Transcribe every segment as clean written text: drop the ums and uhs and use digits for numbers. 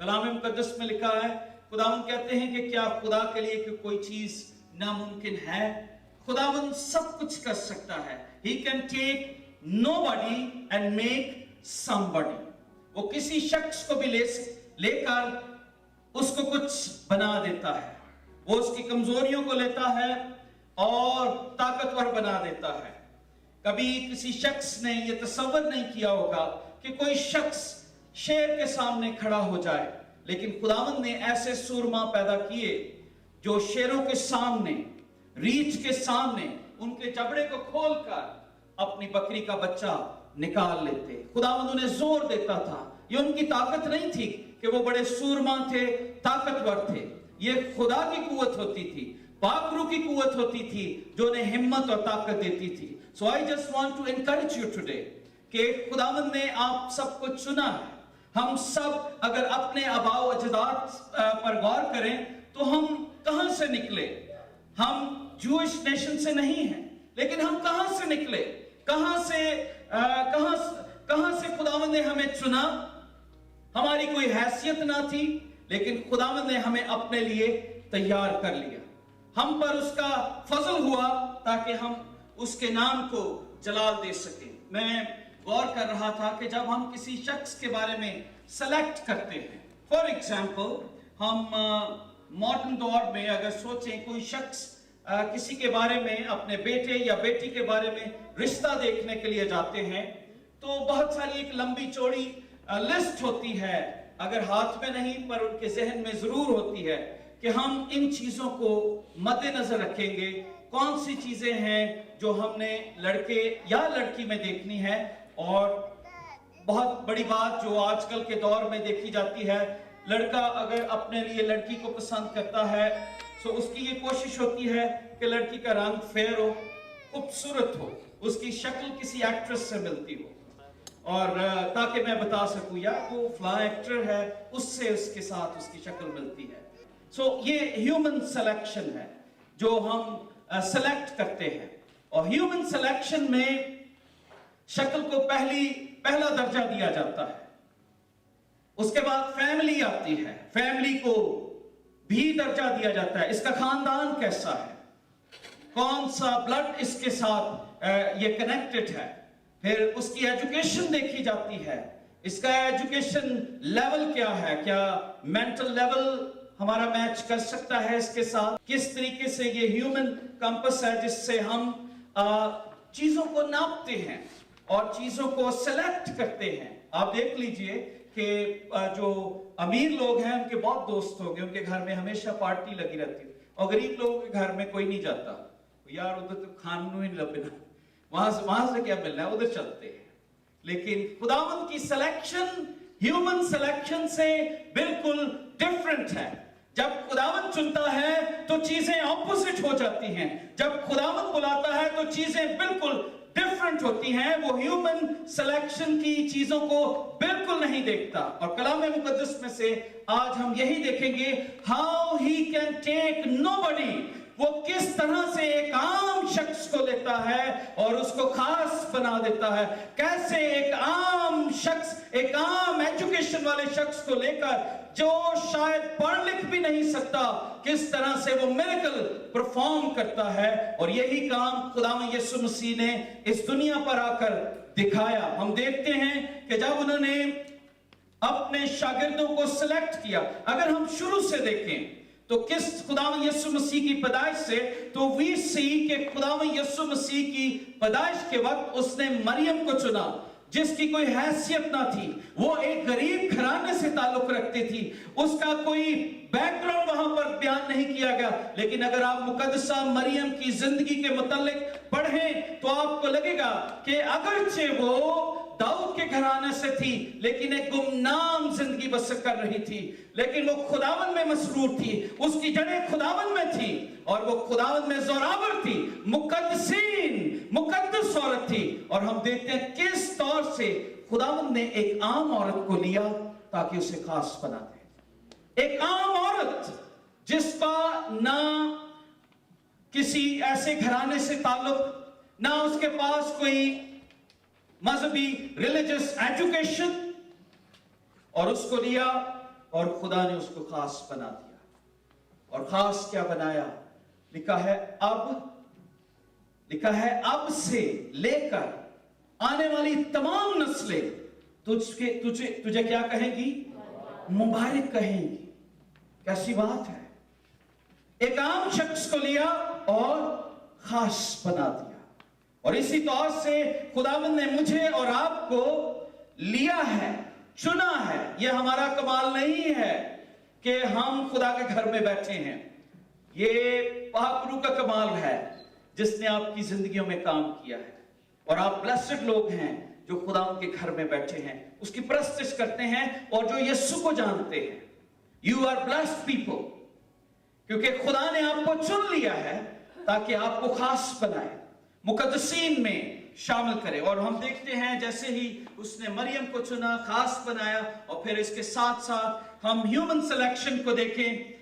کلام مقدس میں لکھا ہے، خداوند کہتے ہیں کہ کیا خدا کے لیے کہ کوئی چیز ناممکن ہے؟ خداوند سب کچھ کر سکتا ہے. He can take nobody and make somebody. وہ کسی شخص کو بھی لے کر اس کو کچھ بنا دیتا ہے. وہ اس کی کمزوریوں کو لیتا ہے اور طاقتور بنا دیتا ہے. کبھی کسی شخص نے یہ تصور نہیں کیا ہوگا کہ کوئی شخص شیر کے سامنے کھڑا ہو جائے، لیکن خداوند نے ایسے سورما پیدا کیے جو شیروں کے سامنے، ریچھ کے سامنے ان کے جبڑے کو کھول کر اپنی بکری کا بچہ نکال لیتے. خداوند انہیں زور دیتا تھا. یہ ان کی طاقت نہیں تھی کہ وہ بڑے سورما تھے، طاقتور تھے. یہ خدا کی قوت ہوتی تھی، پاک روح کی قوت ہوتی تھی جو انہیں ہمت اور طاقت دیتی تھی. So I just want to encourage you today کہ خداوند نے آپ سب کو چنا ہے. ہم سب اگر اپنے آباء و اجداد پر غور کریں تو ہم کہاں سے نکلے؟ ہم جوش نیشن سے نہیں ہیں، لیکن ہم کہاں سے نکلے؟ کہاں سے خداوند نے ہمیں چنا؟ ہماری کوئی حیثیت نہ تھی، لیکن خداوند نے ہمیں اپنے لیے تیار کر لیا. ہم پر اس کا فضل ہوا تاکہ ہم اس کے نام کو جلال دے سکیں. میں غور کر رہا تھا کہ جب ہم کسی شخص کے بارے میں سلیکٹ کرتے ہیں، فار ایگزامپل ہم ماڈرن دور میں اگر سوچیں کوئی شخص کسی کے بارے میں، اپنے بیٹے یا بیٹی کے بارے میں رشتہ دیکھنے کے لیے جاتے ہیں تو بہت ساری ایک لمبی چوڑی لسٹ ہوتی ہے. اگر ہاتھ میں نہیں پر ان کے ذہن میں ضرور ہوتی ہے کہ ہم ان چیزوں کو مد نظر رکھیں گے. کون سی چیزیں ہیں جو ہم نے لڑکے یا لڑکی میں دیکھنی ہے. اور بہت بڑی بات جو آج کل کے دور میں دیکھی جاتی ہے، لڑکا اگر اپنے لیے لڑکی کو پسند کرتا ہے تو اس کی یہ کوشش ہوتی ہے کہ لڑکی کا رنگ فیر ہو، خوبصورت ہو، اس کی شکل کسی ایکٹریس سے ملتی ہو، اور تاکہ میں بتا سکوں یا وہ فلاں ایکٹر ہے، اس سے اس کے ساتھ اس کی شکل ملتی ہے. سو یہ ہیومن سلیکشن ہے جو ہم سلیکٹ کرتے ہیں. اور ہیومن سلیکشن میں شکل کو پہلا درجہ دیا جاتا ہے. اس کے بعد فیملی آتی ہے، فیملی کو بھی درجہ دیا جاتا ہے. اس کا خاندان کیسا ہے، کون سا بلڈ اس کے ساتھ یہ کنیکٹڈ ہے. پھر اس کی ایجوکیشن دیکھی جاتی ہے. اس کا ایجوکیشن لیول کیا ہے، کیا مینٹل لیول ہمارا میچ کر سکتا ہے اس کے ساتھ. کس طریقے سے یہ ہیومن کمپس ہے جس سے ہم چیزوں کو ناپتے ہیں اور چیزوں کو سلیکٹ کرتے ہیں. آپ دیکھ لیجئے کہ جو امیر لوگ ہیں ان کے بہت دوست ہوں گے، ان کے گھر میں ہمیشہ پارٹی لگی رہتی ہے، اور غریب لوگوں کے گھر میں کوئی نہیں جاتا. یار ادھر تو کھانوں ہی لبنا، وہاں سے کیا ملنا ہے، ادھر چلتے ہیں. لیکن خداوند کی سلیکشن ہیومن سلیکشن سے بالکل ڈیفرنٹ ہے. جب خداوند چنتا ہے تو چیزیں اپوزٹ ہو جاتی ہیں. جب خداوند بلاتا ہے تو چیزیں بالکل ڈیفرنٹ ہوتی ہیں. وہ ہیومن سلیکشن کی چیزوں کو بالکل نہیں دیکھتا. اور کلام مقدس میں سے آج ہم یہی دیکھیں گے، how he can take nobody. وہ کس طرح سے ایک عام شخص کو لیتا ہے اور اس کو خاص بنا دیتا ہے. کیسے ایک عام شخص، ایک عام ایجوکیشن والے شخص کو لے کر جو شاید پڑھ لکھ بھی نہیں سکتا، کس طرح سے وہ میریکل پرفارم کرتا ہے. اور یہی کام خداوند یسوع مسیح نے اس دنیا پر آ کر دکھایا. ہم دیکھتے ہیں کہ جب انہوں نے اپنے شاگردوں کو سلیکٹ کیا، اگر ہم شروع سے دیکھیں تو کس خداوند یسوع مسیح کی پیدائش سے، تو وی سی کہ خداوند یسوع مسیح کی پیدائش کے وقت اس نے مریم کو چنا جس کی کوئی حیثیت نہ تھی. وہ ایک غریب گھرانے سے تعلق رکھتی تھی، اس کا کوئی بیک گراؤنڈ وہاں پر بیان نہیں کیا گیا. لیکن اگر آپ مقدسہ مریم کی زندگی کے متعلق پڑھیں تو آپ کو لگے گا کہ اگرچہ وہ داؤد کے گھرانے سے تھی لیکن ایک گمنام زندگی بسر کر رہی تھی، لیکن وہ خداوند میں مسرور تھی. اس کی جڑیں خداوند میں تھی اور وہ خداوند میں زوراور تھی، مقدس عورت تھی. اور ہم دیکھتے ہیں کس طور سے خداوند نے ایک عام عورت کو لیا تاکہ اسے خاص بنا دے. ایک عام عورت جس کا نہ کسی ایسے گھرانے سے تعلق، نہ اس کے پاس کوئی مذہبی ریلیجس ایجوکیشن، اور اس کو لیا और खुदा ने उसको खास बना दिया। और खास क्या बनाया? लिखा है अब से लेकर आने वाली तमाम नस्लें तुझे क्या कहेंगी? मुबारक कहेंगी। कैसी बात है! एक आम शख्स को लिया और खास बना दिया। और इसी तौर से खुदावंद ने मुझे और आपको लिया है, चुना है। यह हमारा कमाल नहीं है कि हम खुदा के घर में बैठे हैं। ये पाकरू का कमाल है जिसने आपकी जिंदगियों में काम किया है। और आप ब्लेस्ड लोग हैं जो खुदा के घर में बैठे हैं, उसकी परस्तिश करते हैं और जो यीशु को जानते हैं। यू आर ब्लेस्ड पीपल, क्योंकि खुदा ने आपको चुन लिया है ताकि आपको खास बनाए, मुकद्दसीन में शामिल करे। और हम देखते हैं जैसे ही उसने मरियम को चुना, खास बनाया, और फिर इसके साथ साथ हम ह्यूमन सिलेक्शन को देखें।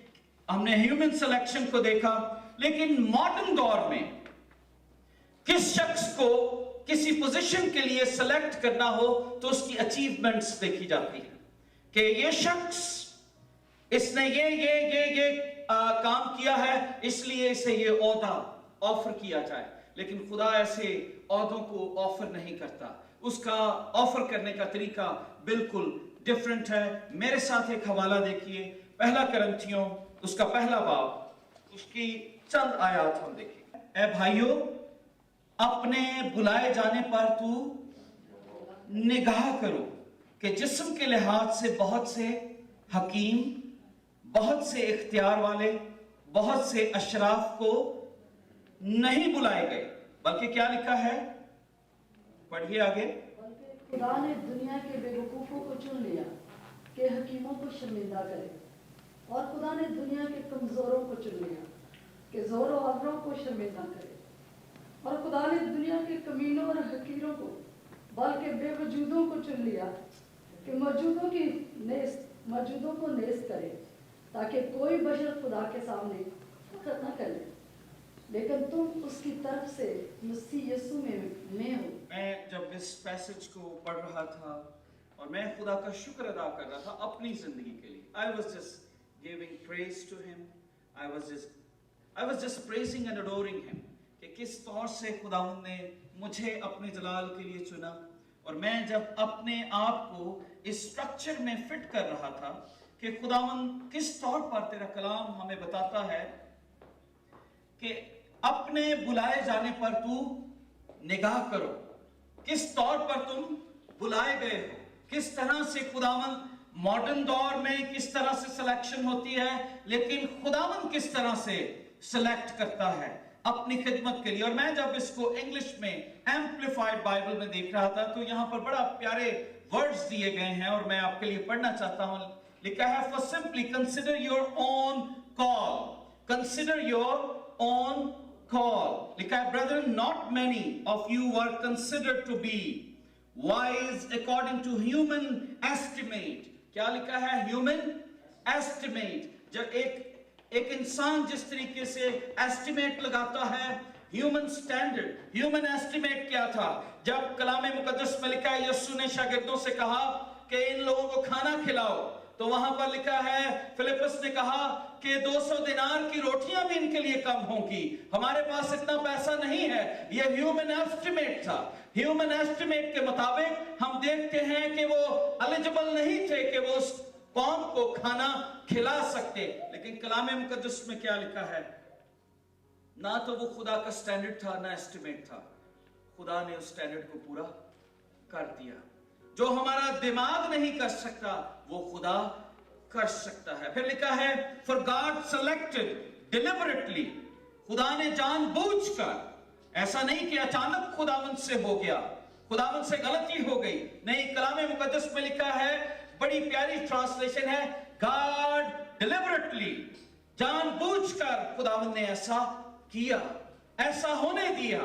हमने ह्यूमन सिलेक्शन को देखा, लेकिन मॉडर्न दौर में किस शख्स को किसी पोजीशन के लिए सेलेक्ट करना हो तो उसकी अचीवमेंट्स देखी जाती है कि ये शख्स, इसने ये काम किया है, इसलिए इसे ये ओहदा ऑफर किया जाए। लेकिन खुदा ऐसे ओहदों को ऑफर नहीं करता। उसका ऑफर करने का तरीका बिल्कुल डिफरेंट है। मेरे साथ एक हवाला देखिए, पहला करंथियों उसका पहला बाब, उसकी चंद आयत हम देखें। ऐ भाइयों, अपने बुलाए जाने पर तू निगाह करो कि जिस्म के लिहाज से बहुत से हकीम, बहुत से इख्तियार वाले, बहुत से अशराफ को नहीं बुलाए गए, बल्कि क्या लिखा है? पढ़िए आगे। खुदा ने दुनिया के बेवकूफों को चुन लिया कि हकीमों को शर्मिंदा करे, और खुदा ने दुनिया के कमजोरों को चुन लिया कि जोरों अवरों को शर्मिंदा करे। और खुदा ने दुनिया के कमीनों और हकीरों को, बल्कि बेवजूदों को चुन लिया कि मौजूदों को नेस्त करे, ताकि कोई बशर खुदा के सामने फख्र न करे। लेकिन तुम उसकी तरफ से मसीह यीशु में हो। मैं जब इस पैसेज को पढ़ रहा था और मैं खुदा का शुक्र अदा कर रहा था अपनी जिंदगी के लिए, I was just giving praise to him. I was just praising and adoring him कि किस तौर से खुदावंद ने मुझे अपने जलाल के लिए चुना। और मैं जब अपने आप को इस स्ट्रक्चर में फिट कर रहा था कि खुदावंद किस तौर पर तेरा कलाम हमें बताता है कि अपने बुलाए जाने पर तू निगाह करो, किस तौर पर तुम बुलाए गए हो, किस तरह से खुदावंद मॉडर्न दौर में किस तरह से सिलेक्शन होती है, लेकिन खुदावंद किस तरह से सिलेक्ट करता है अपनी खिदमत के लिए। और मैं जब इसको इंग्लिश में एम्प्लीफाइड बाइबल में देख रहा था तो यहाँ पर बड़ा प्यारे वर्ड्स दिए गए हैं और मैं आपके लिए पढ़ना चाहता हूँ। लिखा है, for simply consider your own call, consider your own call. लिखा है, brother not many of you were considered to be wise according to human estimate. क्या लिखा है? Human estimate. जब एक इंसान जिस तरीके से एस्टिमेट लगाता है, ह्यूमन स्टैंडर्ड, ह्यूमन एस्टिमेट क्या था? जब कलाम मुकद्दस में लिखा है यीशु ने शागिर्दों से कहा कि इन लोगों को खाना खिलाओ, तो वहां पर लिखा है फिलिपस ने कहा कि 200 दिनार की रोटियां भी इनके लिए कम होंगी, हमारे पास इतना पैसा नहीं है। यह ह्यूमन एस्टिमेट था। ह्यूमन एस्टिमेट के मुताबिक हम देखते हैं कि वो एलिजिबल नहीं थे कि वो उस कौम को खाना खिला सकते। लेकिन कलाम मुकद्दस में क्या लिखा है? ना तो वो खुदा का स्टैंडर्ड था ना एस्टिमेट था, खुदा ने उस स्टैंडर्ड को पूरा कर दिया। जो हमारा दिमाग नहीं कर सकता वो खुदा कर सकता है। फिर लिखा है, फॉर गॉड सेलेक्टेड डिलिबरेटली, खुदा ने जानबूझकर, ऐसा नहीं कि अचानक खुदावंद से हो गया, खुदावंद से गलती हो गई, नहीं। कलाम मुकद्दस में लिखा है, बड़ी प्यारी ट्रांसलेशन है, गॉड डिलिबरेटली, जानबूझकर खुदावंद ने ऐसा किया, ऐसा होने दिया।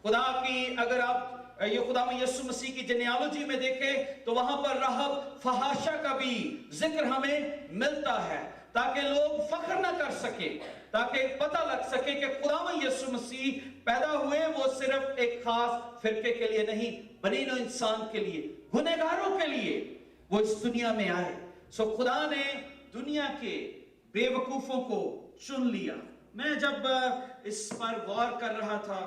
खुदा की अगर आप ये खुदा में यीशु मसीह की जेनेalogy में देखें तो वहां पर रहब फहाशा का भी जिक्र हमें मिलता है, ताकि लोग फख्र ना कर सके, ताकि पता लग सके कि खुदा में यीशु मसीह पैदा हुए वो सिर्फ एक खास फिरके के लिए नहीं, बनीनो इंसान के लिए, गुनहगारों के लिए वो इस दुनिया में आए, सो खुदा ने दुनिया के बेवकूफों को चुन लिया। मैं जब इस पर गौर कर रहा था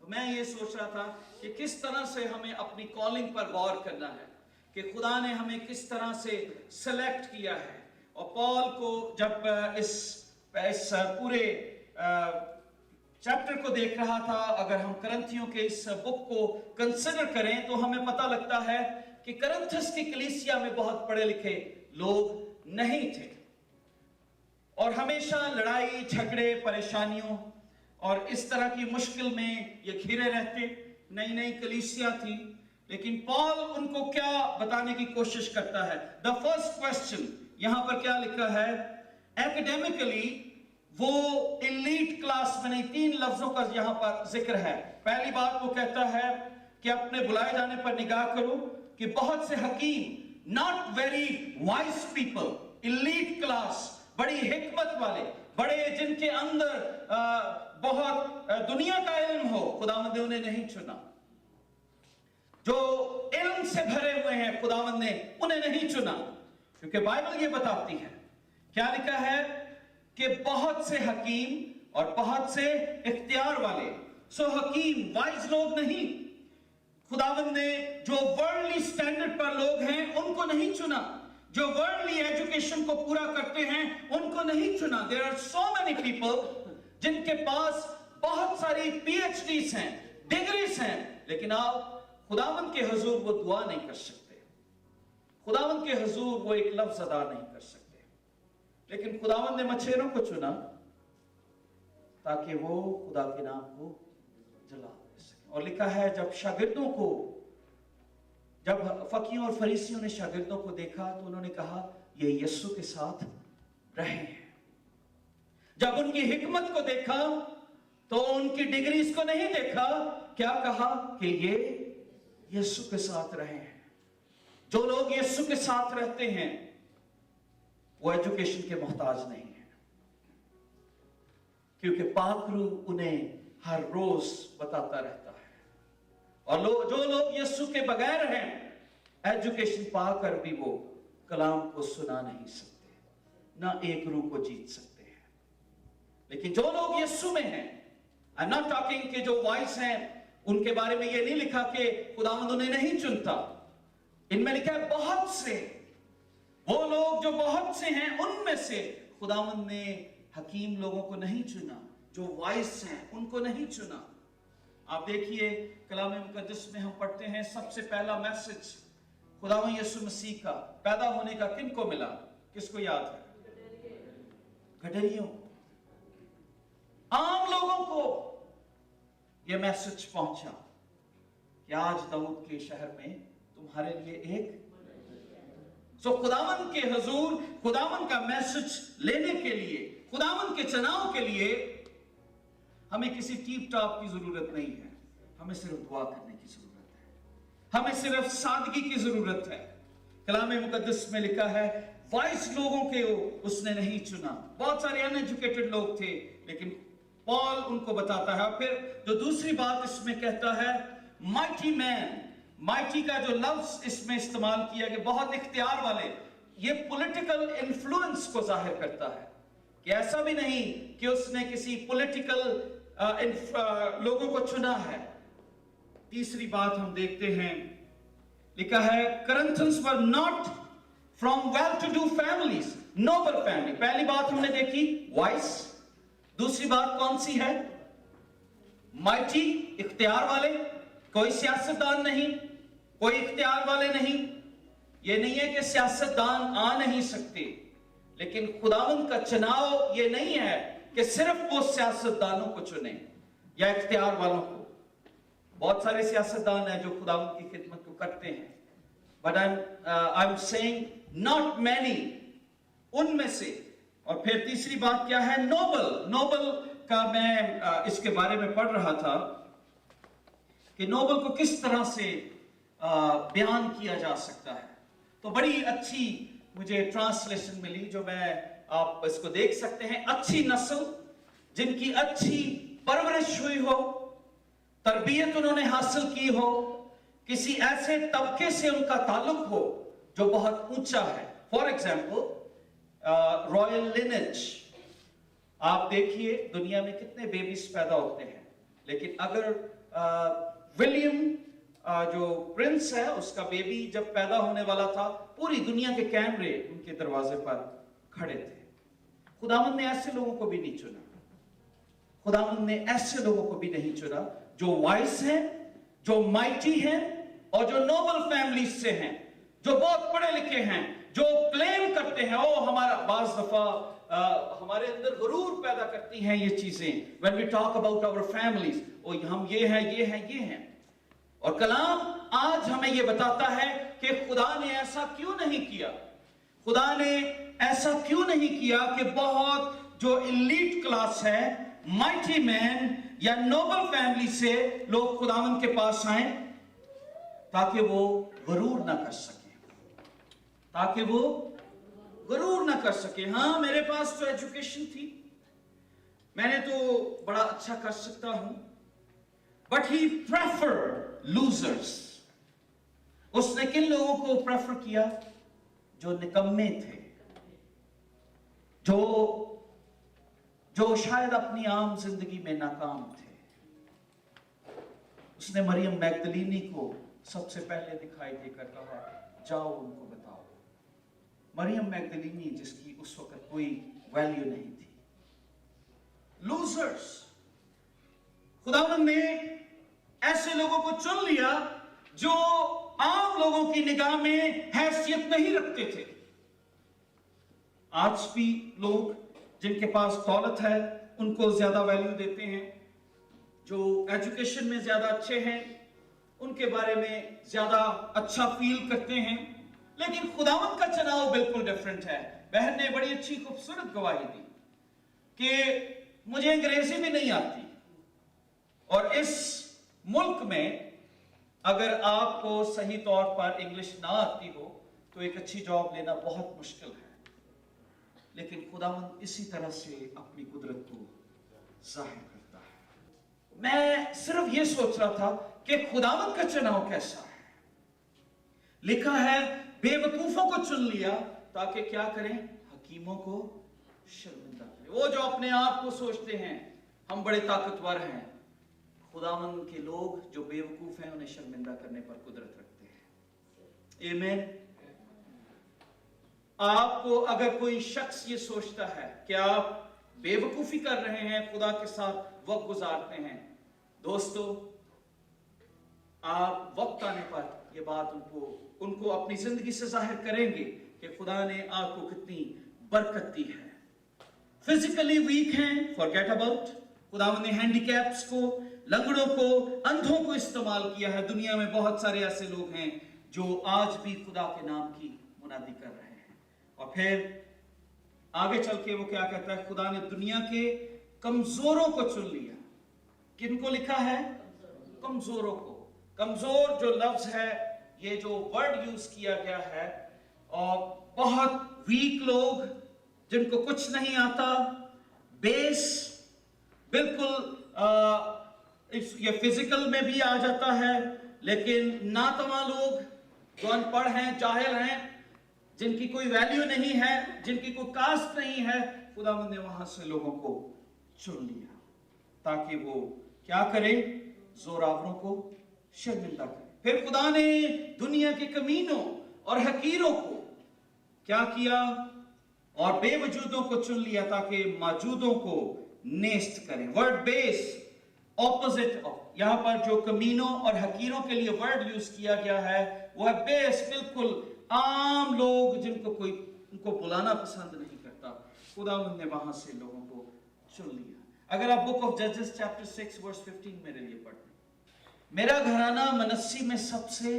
तो मैं ये सोच रहा था कि किस तरह से हमें अपनी कॉलिंग पर गौर करना है, कि खुदा ने हमें किस तरह से सेलेक्ट किया है। और पॉल को जब इस पूरे चैप्टर को देख रहा था, अगर हम करंथियों के इस बुक को कंसिडर करें तो हमें पता लगता है कि करंथस की कलीसिया में बहुत पढ़े लिखे लोग नहीं थे और हमेशा लड़ाई झगड़े परेशानियों और इस तरह की मुश्किल में ये घिरे रहते। नई नई कलीसिया थी, लेकिन पॉल उनको क्या बताने की कोशिश करता है। द फर्स्ट क्वेश्चन यहां पर क्या लिखा है, एकेडमिकली वो एलीट क्लास में नहीं, 3 लफ्जों का यहां पर जिक्र है। पहली बात वो कहता है कि अपने बुलाए जाने पर निगाह करो कि बहुत से हकीम, not very wise people, elite class, बड़ी हिकमत वाले, बड़े जिनके अंदर बहुत दुनिया का इल्म हो, खुदावंद ने उन्हें नहीं चुना। जो इल्म से भरे हुए हैं खुदावंद ने उन्हें नहीं चुना, क्योंकि बाइबल ये बताती है, क्या लिखा है कि बहुत से हकीम और बहुत से इख्तियार वाले। सो हकीम वाइज लोग नहीं, खुदावंद ने जो वर्ल्डली स्टैंडर्ड पर लोग हैं उनको नहीं चुना, जो वर्ल्डली एजुकेशन को पूरा करते हैं उनको नहीं चुना। There are so many people जिनके पास बहुत सारी पीएचडीज हैं, डिग्रीज हैं, लेकिन आप खुदावंद के हुजूर वो दुआ नहीं कर सकते, खुदावंद के हुजूर वो एक लफ्ज अदा नहीं कर सकते। लेकिन खुदावंद ने मच्छरों को चुना ताकि वो खुदा के नाम को जला दे सके। और लिखा है जब शागिर्दों को, जब फकीयों और फरीसियों ने शागिर्दों को देखा तो उन्होंने कहा ये यीशु के साथ रहे हैं। जब उनकी हिकमत को देखा तो उनकी डिग्रीज को नहीं देखा, क्या कहा कि ये यीशु के साथ रहे हैं। जो लोग यीशु के साथ रहते हैं वो एजुकेशन के मोहताज नहीं है, क्योंकि पाक रूह उन्हें हर रोज बताता रहता है। और जो लोग यीशु के बगैर हैं, एजुकेशन पाकर भी वो कलाम को सुना नहीं सकते, ना एक रूह को जीत सकते हैं। लेकिन जो लोग यीशु में हैं, आई एम नॉट टॉकिंग कि जो वाइस हैं उनके बारे में ये नहीं लिखा कि खुदावंद उन्हें नहीं चुनता। इनमें लिखा है बहुत से, वो लोग जो बहुत से हैं उनमें से खुदावंद ने हकीम लोगों को नहीं चुना, जो वाइस हैं उनको नहीं चुना। आप देखिए कलाम मुकद्दस में हम पढ़ते हैं सबसे पहला मैसेज खुदावंद यीशु मसीह का पैदा होने का किन को मिला, किसको याद है? गडरियों, आम लोगों को यह मैसेज पहुंचा कि आज दाऊद के शहर में तुम्हारे लिए एक। सो खुदावंद के हुजूर, खुदावंद का मैसेज लेने के लिए, खुदावंद के चुनाव के लिए हमें किसी टीप टॉप की जरूरत नहीं है, हमें सिर्फ दुआ करने की जरूरत है, हमें सिर्फ सादगी की जरूरत है। कलाम मुकद्दस में लिखा है वाइस लोगों के उसने नहीं चुना। बहुत सारे अनएजुकेटेड लोग थे, लेकिन पॉल उनको बताता है। फिर जो दूसरी बात इसमें कहता है माइटी मैन, माइटी का जो लफ्ज इसमें इस्तेमाल किया कि बहुत इख्तियार वाले, ये पॉलिटिकल इन्फ्लुएंस को जाहिर करता है कि ऐसा भी नहीं कि उसने किसी पॉलिटिकल लोगों को चुना है। तीसरी बात हम देखते हैं, लिखा है Corinthians were not from well to do families, noble family. पहली बात हमने देखी वाइस, दूसरी बात कौन सी है? माइटी, इख्तियार वाले, कोई सियासतदान नहीं, कोई इख्तियार वाले नहीं। ये नहीं है कि सियासतदान आ नहीं सकते, लेकिन खुदावंद का चुनाव ये नहीं है कि सिर्फ वो सियासतदानों को चुने या इख्तियार वालों को। बहुत सारे सियासतदान हैं जो खुदावंद की खिदमत को करते हैं, but I am saying not many, उनमें से। और फिर तीसरी बात क्या है? नोबल। नोबल का मैं इसके बारे में पढ़ रहा था कि नोबल को किस तरह से बयान किया जा सकता है। तो बड़ी अच्छी मुझे ट्रांसलेशन मिली, जो आप इसको देख सकते हैं। अच्छी नस्ल, जिनकी अच्छी परवरिश हुई हो, तरबियत उन्होंने हासिल की हो, किसी ऐसे तबके से उनका ताल्लुक हो जो बहुत ऊंचा है, फॉर एग्जाम्पल रॉयल लिनेज, आप देखिए दुनिया में कितने बेबीज पैदा होते हैं, लेकिन अगर विलियम जो प्रिंस है उसका बेबी जब पैदा होने वाला था, पूरी दुनिया के कैमरे उनके दरवाजे पर खड़े थे। खुदावंद ने ऐसे लोगों को भी नहीं चुना, खुदावंद ने ऐसे लोगों को भी नहीं चुना जो वाइस हैं, जो माइटी हैं और जो नोबल फैमिलीज से हैं, जो बहुत पढ़े लिखे हैं, जो क्लेम करते हैं। ओ हमारा बाज दफा हमारे अंदर गुरूर पैदा करती हैं ये चीजें, when we talk about our families, ओ हम ये हैं ये हैं ये हैं। और कलाम आज हमें ये बताता है कि खुदा ने ऐसा क्यों नहीं किया, खुदा ने ऐसा क्यों नहीं किया कि बहुत जो एलीट क्लास है, माइटी मैन या नोबल फैमिली से लोग खुदावंद के पास आए ताकि वो गुरूर ना कर सके, ताकि वो गुरूर ना कर सके। हाँ, मेरे पास तो एजुकेशन थी, मैंने तो बड़ा अच्छा कर सकता हूं, बट ही प्रेफर लूजर्स। उसने किन लोगों को प्रेफर किया? जो निकम्मे थे, जो शायद अपनी आम जिंदगी में नाकाम थे। उसने मरियम मैगदलीनी को सबसे पहले दिखाई देकर कहा, जाओ उनको बताओ। मरियम मैगदलीनी जिसकी उस वक्त कोई वैल्यू नहीं थी। लूजर्स। खुदावंद ने ऐसे लोगों को चुन लिया जो आम लोगों की निगाह में हैसियत नहीं रखते थे। आज भी लोग जिनके पास दौलत है उनको ज्यादा वैल्यू देते हैं, जो एजुकेशन में ज्यादा अच्छे हैं उनके बारे में ज्यादा अच्छा फील करते हैं। लेकिन खुदावंद का चुनाव बिल्कुल डिफरेंट है। बहन ने बड़ी अच्छी खूबसूरत गवाही दी कि मुझे अंग्रेजी भी नहीं आती, और इस मुल्क में अगर आपको सही तौर पर इंग्लिश ना आती हो तो एक अच्छी जॉब लेना बहुत मुश्किल है। लेकिन खुदावंद इसी तरह से अपनी कुदरत को जाहिर करता है। मैं सिर्फ ये सोच रहा था कि खुदावंद का चुनाव कैसा है। लिखा है बेवकूफों को चुन लिया ताकि क्या करें? हकीमों को शर्मिंदा करें। वो जो अपने आप को सोचते हैं हम बड़े ताकतवर हैं, खुदावंद के लोग जो बेवकूफ हैं उन्हें शर्मिंदा करने पर कुदरत रखते हैं। आमीन। आपको अगर कोई शख्स ये सोचता है कि आप बेवकूफी कर रहे हैं, खुदा के साथ वक्त गुजारते हैं, दोस्तों आप वक्त आने पर ये बात उनको अपनी जिंदगी से जाहिर करेंगे कि खुदा ने आपको कितनी बरकत दी है। फिजिकली वीक हैं, फॉरगेट अबाउट। खुदावंद ने हैंडीकैप्स को, लंगड़ों को, अंधों को इस्तेमाल किया है। दुनिया में बहुत सारे ऐसे लोग हैं जो आज भी खुदा के नाम की मुनादी कर रहे हैं। और फिर आगे चल के वो क्या कहता है? खुदा ने दुनिया के कमजोरों को चुन लिया। किनको लिखा है? कमजोरों को। कमजोर जो लफ्ज है, ये जो वर्ड यूज किया गया है, और बहुत वीक लोग जिनको कुछ नहीं आता, बेस बिल्कुल ये फिजिकल में भी आ जाता है, लेकिन नातवा लोग जो अनपढ़ हैं, जाहिल हैं, जिनकी कोई वैल्यू नहीं है, जिनकी कोई कास्ट नहीं है, खुदावंद ने वहां से लोगों को चुन लिया ताकि वो क्या करे? जोरावरों को शर्मिंदा करे। फिर खुदा ने दुनिया के कमीनों और हकीरों को क्या किया? और बेवजूदों को चुन लिया ताकि मौजूदों को नेस्त करें। वर्ड बेस ऑपोजिट ऑफ, यहां पर जो कमीनों और हकीरों के लिए वर्ड यूज किया गया है वो है बेस। बिल्कुल आम लोग जिनको कोई उनको बुलाना पसंद नहीं करता, खुदावंद ने वहां से लोगों को चुन लिया। अगर आप बुक ऑफ जजेस चैप्टर 6 वर्स 15 मेरे लिए पढ़ें। मेरा घराना मनस्सी में सबसे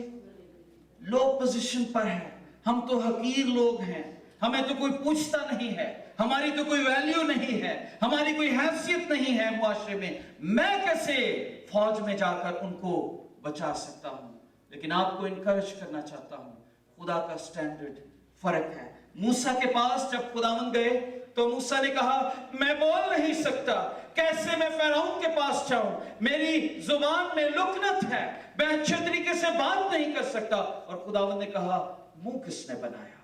लो पोजीशन पर है, हम तो हकीर लोग हैं, हमें तो कोई पूछता नहीं है, हमारी तो कोई वैल्यू नहीं है, हमारी कोई हैसियत नहीं है मुआशरे में, मैं कैसे फौज में जाकर उनको बचा सकता हूं? लेकिन आपको इनकरेज करना चाहता हूं, खुदा का स्टैंडर्ड फर्क है। मूसा के पास जब खुदावंद गए तो मूसा ने कहा मैं बोल नहीं सकता, कैसे मैं फिरौन के पास जाऊं, मेरी जुबान में लुकनत है, मैं अच्छे तरीके से बात नहीं कर सकता। और खुदावंद ने कहा मुंह किसने बनाया?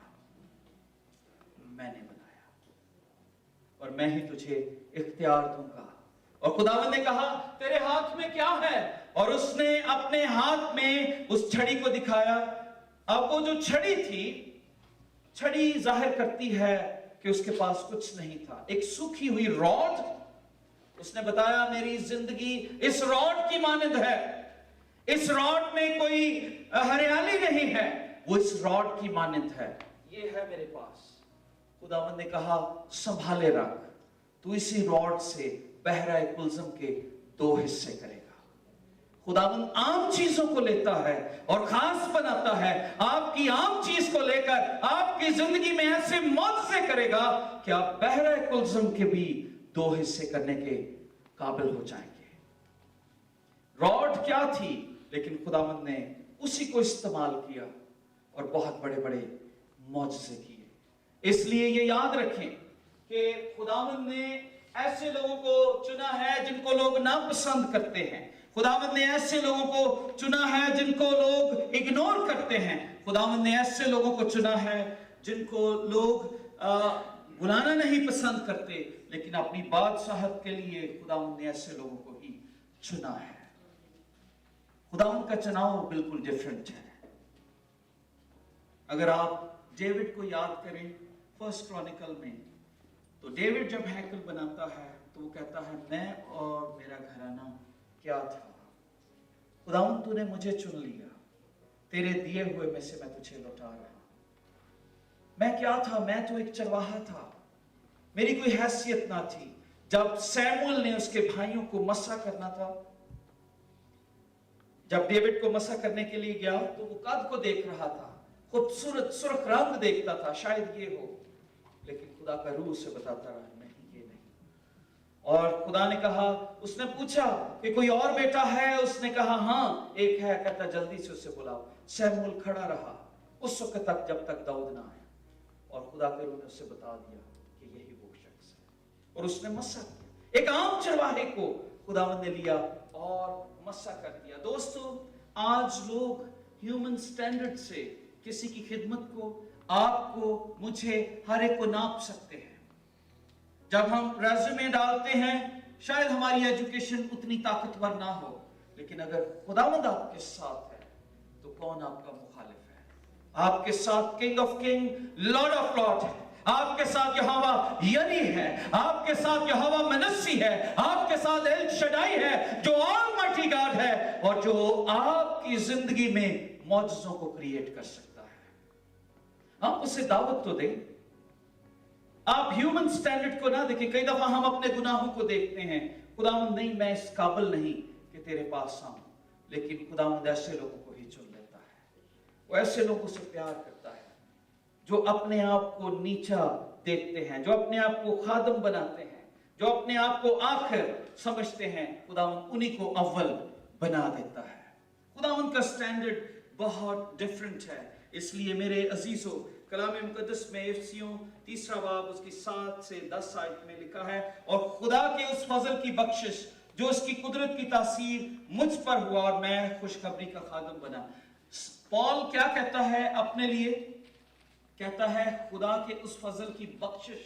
मैंने बनाया और मैं ही तुझे इख्तियार दूंगा। और खुदावंद ने कहा तेरे हाथ में क्या है, और उसने अपने हाथ में उस छड़ी को दिखाया। अब वो जो छड़ी थी, छड़ी जाहिर करती है कि उसके पास कुछ नहीं था, एक सूखी हुई रॉड। उसने बताया मेरी जिंदगी इस रॉड की मानंद है, इस रॉड में कोई हरियाली नहीं है, वो इस रॉड की मानंद है, ये है मेरे पास। खुदावंद ने कहा संभाले रख, तू इसी रॉड से बहरा कुलज़म के 2 हिस्से करेगा। खुदावंद आम चीजों को लेता है और खास बनाता है। आपकी आम चीज को लेकर आपकी जिंदगी में ऐसे मौजज़े करेगा कि आप बहरा कुलज़म के भी 2 हिस्से करने के काबिल हो जाएंगे। रॉड क्या थी, लेकिन खुदावंद ने उसी को इस्तेमाल किया और बहुत बड़े बड़े मौजज़े किए। इसलिए ये याद रखें कि खुदावंद ने ऐसे लोगों को चुना है जिनको लोग नापसंद करते हैं। खुदावंद ने ऐसे लोगों को चुना है जिनको लोग इग्नोर करते हैं। खुदावंद ने ऐसे लोगों को चुना है जिनको लोग बुलाना नहीं पसंद करते, लेकिन अपनी बादशाहत के लिए खुदावंद ने ऐसे लोगों को ही चुना है। खुदावंद का चुनाव बिल्कुल डिफरेंट है। अगर आप डेविड को याद करें 1 क्रॉनिकल में, तो डेविड जब हैकल बनाता है तो वो कहता है मैं और मेरा घराना क्या था, खुदावंद तूने मुझे चुन लिया, तेरे दिए हुए में से मैं तुझे लौटा रहा। मैं क्या था, मैं तो एक चरवाहा था, मेरी कोई हैसियत ना थी। जब सैमुअल ने उसके भाइयों को मसा करना था, जब डेविड को मसा करने के लिए गया तो वो कद को देख रहा था, खूबसूरत सुर्ख रंग देखता था, शायद ये हो, लेकिन खुदा का रूह से बताता रहा नहीं ये नहीं। और खुदा ने कहा, उसने पूछा कि कोई और बेटा है, उसने कहा हाँ एक है। कहता जल्दी से उसे बुलाओ। सैमुअल खड़ा रहा उस वक्त तक जब तक दाऊद ना आया, और खुदा के रूह ने उसे बता दिया कि यही वो शख्स है, और उसने मसा किया। एक आम चरवाहे को खुदावंद ने लिया और मसा कर दिया। दोस्तों, आज लोग ह्यूमन स्टैंडर्ड से किसी की खिदमत को, आपको, मुझे, हर एक को नाप सकते हैं। जब हम रेज़्यूमे डालते हैं, शायद हमारी एजुकेशन उतनी ताकतवर ना हो, लेकिन अगर खुदावंद आपके साथ है तो कौन आपका मुखालिफ है? आपके साथ king of king, Lord of Lord है, आपके साथ यहोवा यनी है, आपके साथ यहोवा मनस्सी है, आपके साथ एल शडाई है जो ऑलमाइटी गॉड है, और जो आपकी जिंदगी में मौजज़ों को क्रिएट कर सकता है। आप उसे दावत तो दें। आप ह्यूमन स्टैंडर्ड को ना देखें। कई दफा हम अपने गुनाहों को देखते हैं, खुदावंद नहीं मैं इस काबिल नहीं कि तेरे पास आऊं, लेकिन खुदावंद ऐसे लोगों को ही चुन लेता है। वो ऐसे लोगों से प्यार करता है जो अपने आप को नीचा देखते हैं, जो अपने आप को खादम बनाते हैं, जो अपने आप को आखिर समझते हैं। खुदावंद उन्हीं को अव्वल बना देता है। खुदावंद का स्टैंडर्ड बहुत डिफरेंट है। इसलिए मेरे अजीजों, कलाम मुकद्दस में इफिसियों 3 बाब उसकी 7 से 10 आयत में लिखा है, और खुदा के उस फजल की बख्शिश जो उसकी कुदरत की तासीर मुझ पर हुआ और मैं खुशखबरी का खादम बना। पॉल क्या कहता है अपने लिए? कहता है खुदा के उस फजल की बख्शिश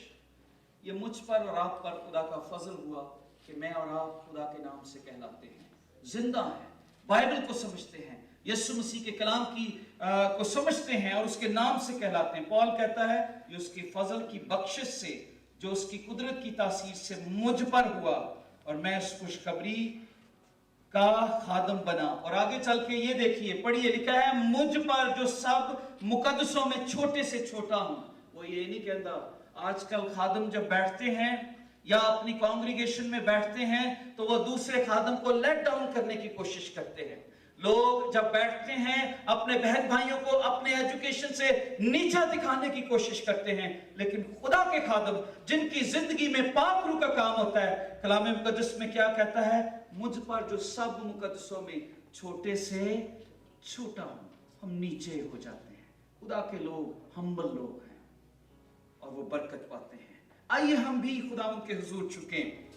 ये मुझ पर और आप पर खुदा का फजल हुआ कि मैं और आप खुदा के नाम से कहलाते हैं, जिंदा हैं, बाइबल को समझते हैं, यीशु मसीह के कलाम की को समझते हैं और उसके नाम से कहलाते हैं। पॉल कहता है ये उसकी फजल की बख्शिश से जो उसकी कुदरत की तासीर से मुझ पर हुआ और मैं उस खुशखबरी का खादम बना। और आगे चल के ये देखिए, पढ़िए, लिखा है मुझ पर जो सब मुकद्दसों में छोटे से छोटा हूं। वो ये नहीं कहता। आजकल खादम जब बैठते हैं या अपनी कांग्रीगेशन में बैठते हैं तो वो दूसरे खादम को लेट डाउन करने की कोशिश करते हैं। लोग जब बैठते हैं अपने बहन भाइयों को अपने एजुकेशन से नीचा दिखाने की कोशिश करते हैं, लेकिन खुदा के खादम जिनकी जिंदगी में पाक रूह का काम होता है, कलाम मुकद्दस में क्या कहता है? मुझ पर जो सब मुकद्दसों में छोटे से छोटा हूं। हम नीचे हो जाते हैं। खुदा के लोग हम्बल लोग हैं और वो बरकत पाते हैं। आइए हम भी खुदावंद के हुजूर झुकें।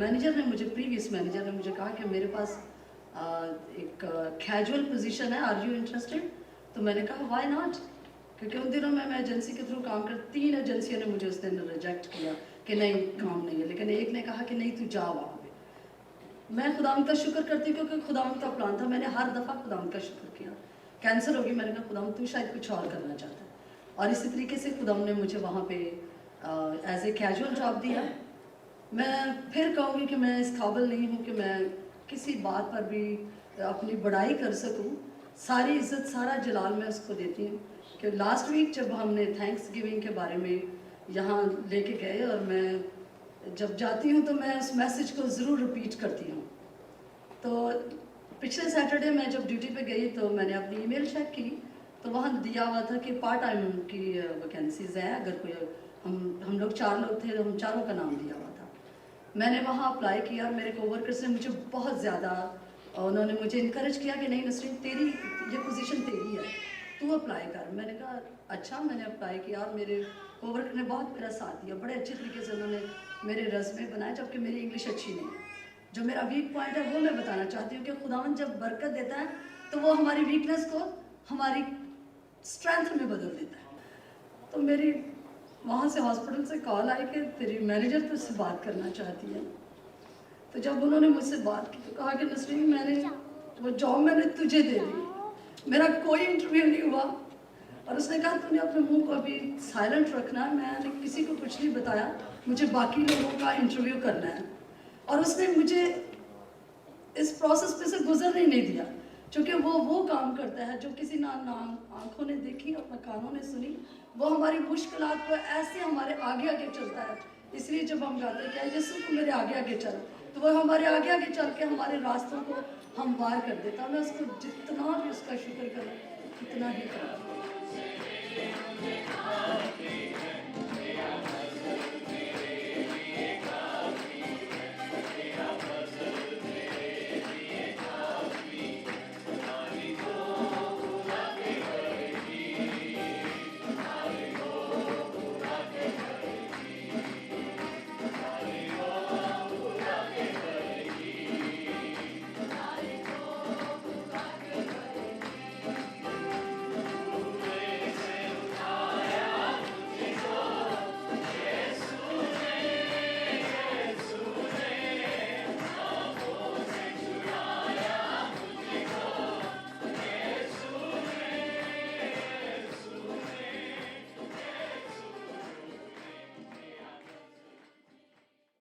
मैनेजर ने मुझे, प्रीवियस मैनेजर ने मुझे कहा कि मेरे पास एक कैजुअल पोजीशन है, आर यू इंटरेस्टेड? तो मैंने कहा व्हाई नॉट, क्योंकि उन दिनों में मैं एजेंसी के थ्रू काम कर, 3 एजेंसियों ने मुझे उस दिन रिजेक्ट किया कि नहीं काम नहीं है, लेकिन एक ने कहा कि नहीं तू जा वहाँ पे। मैं खुदावंद का शुक्र करती हूँ क्योंकि खुदावंद का प्लान था। मैंने हर दफ़ा खुदावंद का शुक्र किया। कैंसर हो गई, मैंने कहा खुदावंद तू शायद कुछ और करना चाहता है, और इसी तरीके से खुदावंद ने मुझे वहाँ पे एज ए कैजुअल जॉब दिया। मैं फिर कहूँगी कि मैं इस काबिल नहीं हूँ कि मैं किसी बात पर भी अपनी बड़ाई कर सकूँ। सारी इज़्ज़त, सारा जलाल मैं उसको देती हूँ। कि लास्ट वीक जब हमने थैंक्स गिविंग के बारे में यहाँ लेके गए, और मैं जब जाती हूँ तो मैं उस मैसेज को ज़रूर रिपीट करती हूँ। तो पिछले सैटरडे मैं जब ड्यूटी पे गई तो मैंने अपनी ईमेल चेक की, तो वहाँ दिया हुआ था कि पार्ट टाइम की वैकेंसीज़ हैं, अगर कोई, हम लोग 4 लोग थे तो हम चारों का नाम दिया हुआ था। मैंने वहाँ अप्लाई किया, और मेरे कोवर्कर्स ने मुझे बहुत ज़्यादा, उन्होंने मुझे इनकरेज किया कि नहीं नसरीन तेरी ये पोजीशन तेरी है, तू अप्लाई कर। मैंने कहा अच्छा, मैंने अप्लाई किया, और मेरे कोवर्कर ने बहुत मेरा साथ दिया। बड़े अच्छे तरीके से उन्होंने मेरे रेज़्यूमे बनाए, जबकि मेरी इंग्लिश अच्छी नहीं है। जो मेरा वीक पॉइंट है वो मैं बताना चाहती हूँ कि खुदावंद जब बरकत देता है तो वो हमारी वीकनेस को हमारी स्ट्रेंथ में बदल देता है। तो मेरी वहाँ से हॉस्पिटल से कॉल आई कि तेरी मैनेजर तुझसे बात करना चाहती है। तो जब उन्होंने मुझसे बात की तो कहा कि नसरीन मैंने वो जॉब मैंने तुझे दे दी, मेरा कोई इंटरव्यू नहीं हुआ। और उसने कहा तूने अपने मुंह को अभी साइलेंट रखना है, मैंने किसी को कुछ नहीं बताया, मुझे बाकी लोगों का इंटरव्यू करना है। और उसने मुझे इस प्रोसेस पे से गुजरने ही नहीं दिया, क्योंकि वो काम करता है जो किसी ना आंखों ने देखी और ना कानों ने सुनी। वो हमारी मुश्किलात को ऐसे हमारे आगे आगे चलता है। इसलिए जब हम गाते हैं कि यीशु को मेरे आगे आगे चल, तो वो हमारे आगे आगे चल के हमारे रास्तों को हमवार कर देता। मैं उसको जितना भी उसका शुक्र करूँ उतना ही करूँ।